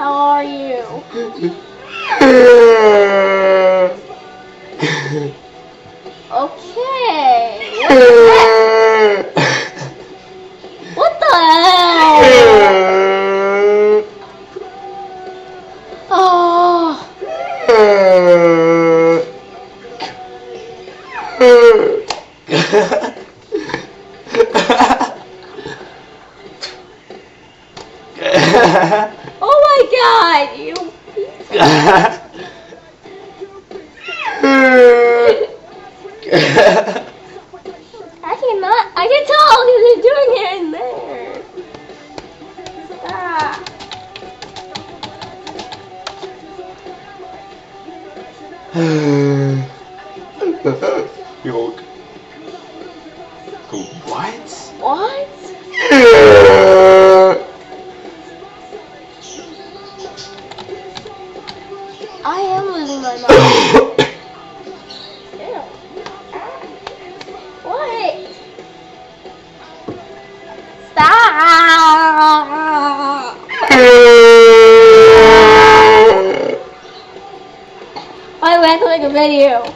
How are you? Okay. What the hell? Oh. Oh my god, you I can tell you're doing it in there. Stop. York. What? What? I am losing my mind. Ew. What? Stop! I'm back to make a video.